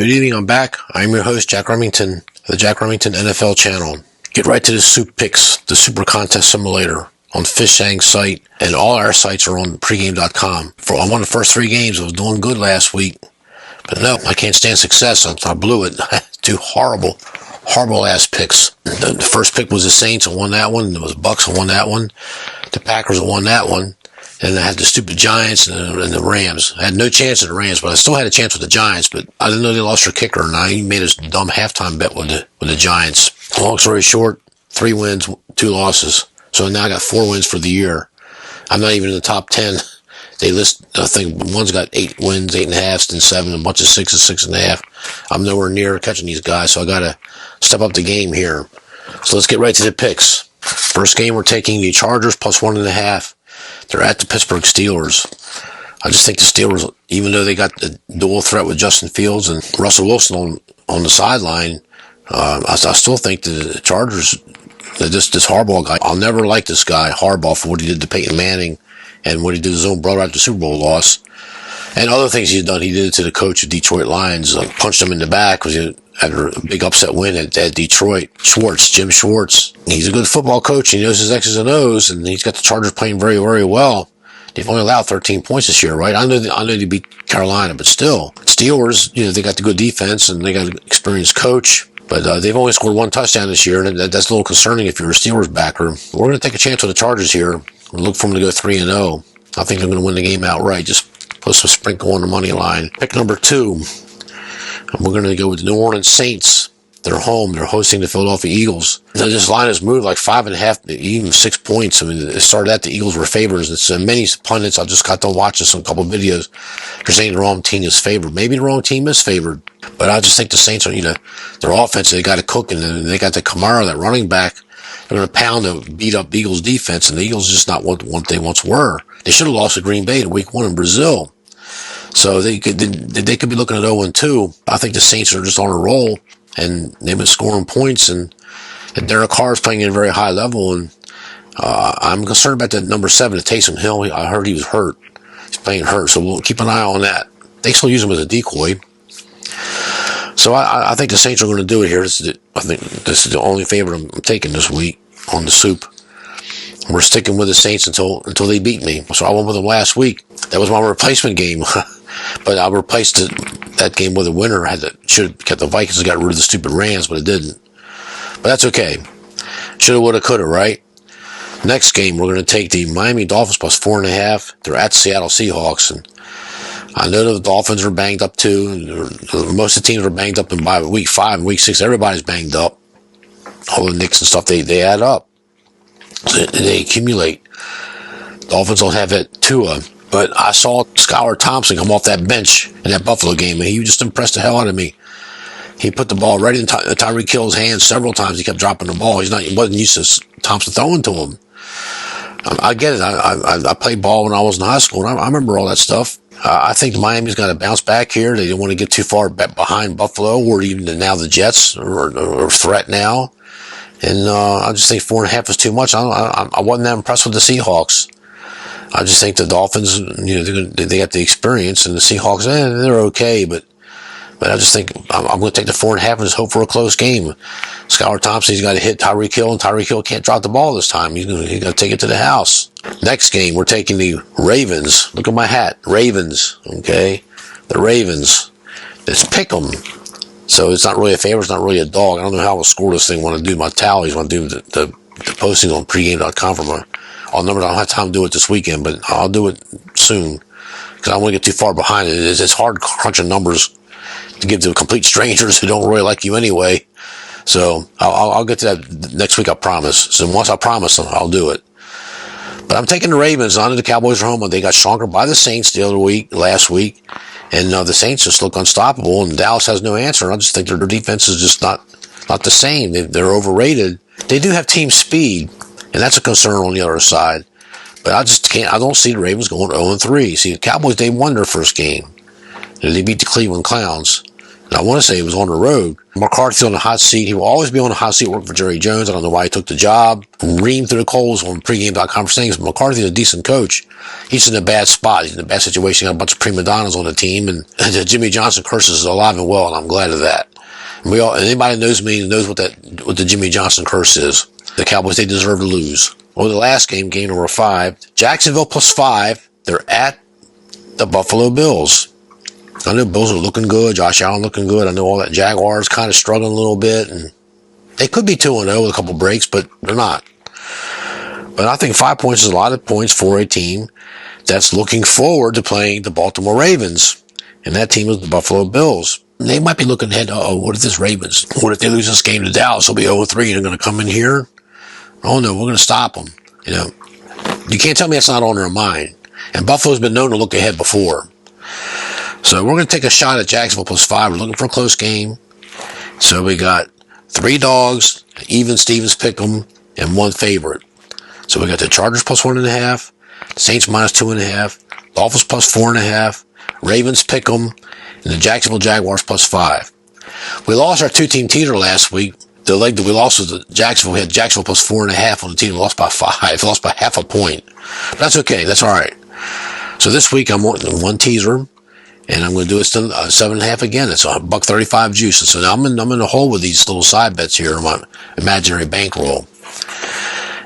Good evening, I'm back. I'm your host, Jack Remington, of the Jack Remington NFL channel. Get right to the SUPE picks, the Super Contest Simulator, on Fishang's site, and all our sites are on pregame.com. I won the first 3 games. I was doing good last week, but no, I can't stand success. I blew it. Two horrible ass picks. The first pick was the Saints. I won that one. It was Bucks. I won that one. The Packers. I won that one. And I had the stupid Giants and the Rams. I had no chance at the Rams, but I still had a chance with the Giants. But I didn't know they lost their kicker, and I made a dumb halftime bet with the Giants. Long story short, 3 wins, 2 losses. So now I got 4 wins for the year. I'm not even in the top 10. They list, I think one's got 8 wins, 8.5, then 7, a bunch of 6 and 6.5. I'm nowhere near catching these guys, so I got to step up the game here. So let's get right to the picks. First game, we're taking the Chargers plus 1.5. They're at the Pittsburgh Steelers. I just think the Steelers, even though they got the dual threat with Justin Fields and Russell Wilson on the sideline, I still think the Chargers, this Harbaugh guy, I'll never like this guy, Harbaugh, for what he did to Peyton Manning and what he did to his own brother after the Super Bowl loss. And other things he's done. He did it to the coach of Detroit Lions, punched him in the back because he had a big upset win at Detroit. Jim Schwartz. He's a good football coach. He knows his X's and O's, and he's got the Chargers playing very, very well. They've only allowed 13 points this year, right? I know they beat Carolina, but still. Steelers, they got the good defense, and they got an experienced coach. But they've only scored 1 touchdown this year, and that's a little concerning if you're a Steelers backer. We're going to take a chance with the Chargers here. We'll look for them to go 3-0. I think they're going to win the game outright. Just put some sprinkle on the money line. Pick number 2. And we're going to go with the New Orleans Saints. They're home. They're hosting the Philadelphia Eagles. Now, this line has moved like 5.5, even 6 points. I mean, it started out the Eagles were favorites. And so many pundits, I just got to watch this on a couple of videos. They're saying the wrong team is favored. Maybe the wrong team is favored. But I just think the Saints are, their offense, they got it cooking. And they got the Kamara, that running back. They're going to pound to beat up Eagles defense. And the Eagles are just not what they once were. They should have lost to Green Bay in week 1 in Brazil. So they could be looking at 0-2. I think the Saints are just on a roll, and they've been scoring points, and Derek Carr's playing at a very high level, and I'm concerned about that number 7, Taysom Hill. I heard he was hurt. He's playing hurt, so we'll keep an eye on that. They still use him as a decoy. So I think the Saints are going to do it here. I think this is the only favorite I'm taking this week on the SUPE. We're sticking with the Saints until they beat me. So I went with them last week. That was my replacement game. But I replaced that game with a winner. Should have kept the Vikings and got rid of the stupid Rams, but it didn't. But that's okay. Shoulda, woulda, coulda, right? Next game, we're going to take the Miami Dolphins plus 4.5. They're at the Seattle Seahawks. And I know the Dolphins are banged up too. Most of the teams are banged up, and by week 5 and week 6, everybody's banged up. All the nicks and stuff, they add up. They accumulate. Dolphins don't have it Tua, but I saw Skylar Thompson come off that bench in that Buffalo game, and he just impressed the hell out of me. He put the ball right in Tyreek Hill's hands several times. He kept dropping the ball. He wasn't used to Thompson throwing to him. I get it. I played ball when I was in high school, and I remember all that stuff. I think Miami's got to bounce back here. They don't want to get too far behind Buffalo, or even now the Jets or threat now. And I just think 4.5 is too much. I wasn't that impressed with the Seahawks. I just think the Dolphins, they got the experience, and the Seahawks, they're okay. But I just think I'm going to take the 4.5 and just hope for a close game. Skylar Thompson, he's got to hit Tyreek Hill, and Tyreek Hill can't drop the ball this time. He's got to take it to the house. Next game, we're taking the Ravens. Look at my hat, Ravens. Okay, the Ravens. Let's pick them. So it's not really a favorite, it's not really a dog. I don't know how I'll score this thing when I do my tallies, when I do the posting on pregame.com for my all numbers. I don't have time to do it this weekend, but I'll do it soon because I don't want to get too far behind it. It's hard crunching numbers to give to complete strangers who don't really like you anyway. So I'll get to that next week, I promise. So once I promise, I'll do it. But I'm taking the Ravens. I know the Cowboys are home, and they got stronger by the Saints last week. And the Saints just look unstoppable, and Dallas has no answer. I just think their defense is just not the same. They're overrated. They do have team speed, and that's a concern on the other side. But I don't see the Ravens going 0-3. See, the Cowboys, they won their first game. They beat the Cleveland Clowns. And I want to say he was on the road. McCarthy's on the hot seat. He will always be on the hot seat working for Jerry Jones. I don't know why he took the job. Reamed through the coals on pregame.com for saying McCarthy's a decent coach. He's in a bad spot. He's in a bad situation. Got a bunch of prima donnas on the team, and Jimmy Johnson curse is alive and well, and I'm glad of that. And anybody that knows me knows what the Jimmy Johnson curse is. The Cowboys, they deserve to lose. Well, the last game number 5, Jacksonville +5. They're at the Buffalo Bills. I know Bills are looking good. Josh Allen looking good. I know all that Jaguars kind of struggling a little bit, and they could be 2-0 with a couple breaks, but they're not. But I think 5 points is a lot of points for a team that's looking forward to playing the Baltimore Ravens, and that team is the Buffalo Bills. They might be looking ahead. What if this Ravens? What if they lose this game to Dallas? They'll be 0-3, and they're going to come in here. Oh no, we're going to stop them. You know, you can't tell me that's not on their mind. And Buffalo's been known to look ahead before. So we're going to take a shot at Jacksonville +5. We're looking for a close game. So we got 3 dogs, even Stevens pick'em, and 1 favorite. So we got the Chargers +1.5, Saints -2.5, Dolphins +4.5, Ravens pick'em, and the Jacksonville Jaguars +5. We lost our 2-team teeter last week. The leg that we lost was the Jacksonville. We had Jacksonville +4.5 on the team. We lost by 5. We lost by half a point. But that's okay. That's all right. So this week I'm wanting 1 teaser. And I'm going to do it 7.5 again. It's $1.35 juice. So now I'm in the hole with these little side bets here on my imaginary bankroll.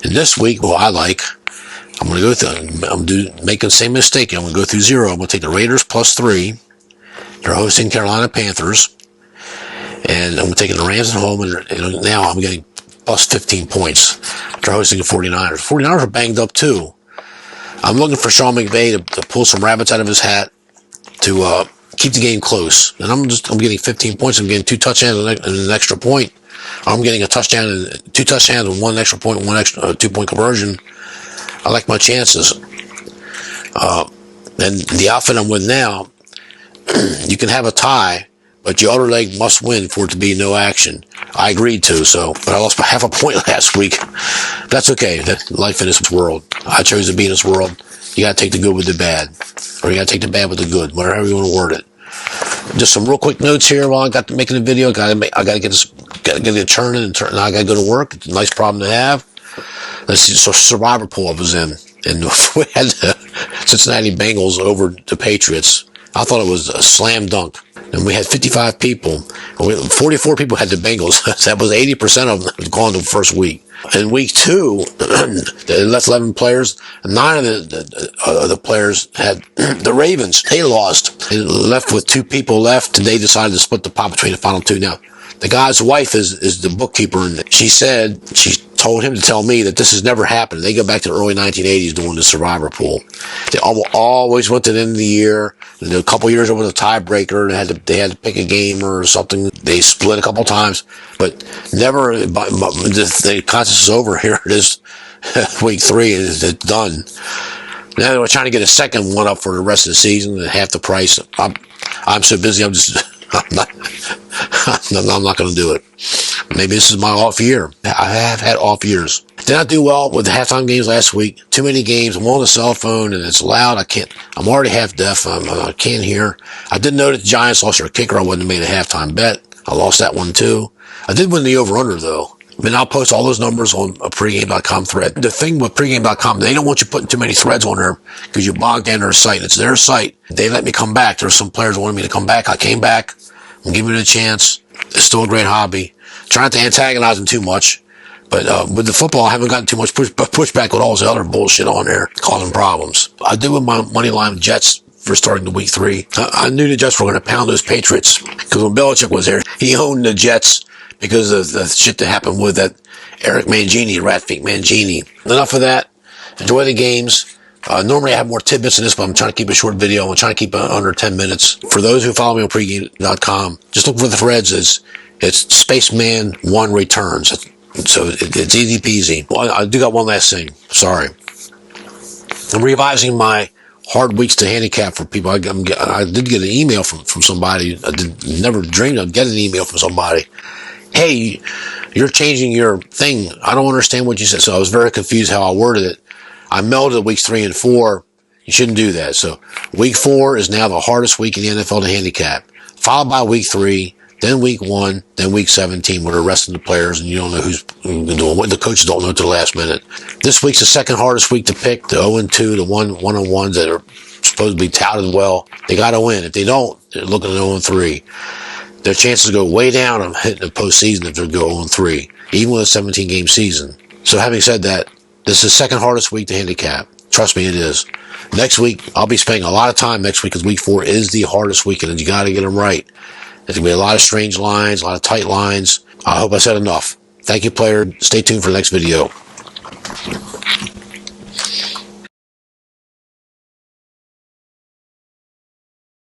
And this week, I'm going to go through, making the same mistake. I'm going to go through 0. I'm going to take the Raiders +3. They're hosting Carolina Panthers. And I'm taking the Rams at home. And now I'm getting +15 points. They're hosting the 49ers. 49ers are banged up too. I'm looking for Sean McVay to pull some rabbits out of his hat to keep the game close. And I'm getting 15 points. I'm getting 2 touchdowns and an extra point. I'm getting a touchdown and 2 touchdowns and 1 extra point, 1 extra 2-point conversion. I like my chances. And the outfit I'm with now, you can have a tie, but your other leg must win for it to be no action. I agreed to, but I lost by half a point last week. That's okay. That's life in this world. I chose to be in this world. You gotta take the good with the bad. Or you gotta take the bad with the good. Whatever you want to word it. Just some real quick notes here while I got to making the video. I gotta get it turning, and I gotta go to work. It's a nice problem to have. Let's see, so Survivor pool I was in. And we had the Cincinnati Bengals over the Patriots. I thought it was a slam dunk. And we had 55 people. 44 people had the Bengals. That was 80% of them had gone to the first week. In week 2, they left 11 players. 9 of the players had the Ravens. They lost. They left with 2 people left, and they decided to split the pot between the final 2. Now, the guy's wife is the bookkeeper, and she told him to tell me that this has never happened. They go back to the early 1980s doing the Survivor pool. They always went to the end of the year. And a couple years there was a tiebreaker. They had to pick a game or something. They split a couple times, but never. The contest is over. Here it is, week 3 is done. Now they're trying to get a second one up for the rest of the season at half the price. I'm so busy. I'm not going to do it. Maybe this is my off year. I have had off years. Did not do well with the halftime games last week. Too many games. I'm on the cell phone and it's loud. I'm already half deaf. I can't hear. I did know that the Giants lost their kicker. I wouldn't have made a halftime bet. I lost that one too. I did win the over-under though. I mean, I'll post all those numbers on a pregame.com thread. The thing with pregame.com, they don't want you putting too many threads on there because you bog down their site. It's their site. They let me come back. There's some players who wanted me to come back. I came back. I'm giving it a chance. It's still a great hobby. Try not to antagonize them too much. But with the football, I haven't gotten too much pushback with all this other bullshit on there causing problems. I did with my money line Jets for starting the week 3. I knew the Jets were going to pound those Patriots because when Belichick was there, he owned the Jets because of the shit that happened with that Eric Mangini, Ratfeet Mangini. Enough of that. Enjoy the games. Normally I have more tidbits than this, but I'm trying to keep a short video. I'm trying to keep it under 10 minutes. For those who follow me on pregame.com, just look for the threads. It's Spaceman 1 returns. So it's easy peasy. Well, I do got one last thing. Sorry. I'm revising my hard weeks to handicap for people. I did get an email from somebody. I never dreamed I'd get an email from somebody. Hey, you're changing your thing. I don't understand what you said. So I was very confused how I worded it. I melded weeks 3 and 4. You shouldn't do that. So week 4 is now the hardest week in the NFL to handicap. followed by week 3, then week 1, then week 17, where they're resting the players and you don't know who's doing what. The coaches don't know until the last minute. This week's the second hardest week to pick. The 0-2, the 1-on-1s that are supposed to be touted well. They got to win. If they don't, they're looking at 0-3. Their chances go way down of hitting the postseason if they go 0-3, even with a 17-game season. So having said that, this is the second hardest week to handicap. Trust me, it is. Next week, I'll be spending a lot of time next week because week 4 is the hardest weekend, and you got to get them right. There's going to be a lot of strange lines, a lot of tight lines. I hope I said enough. Thank you, player. Stay tuned for the next video.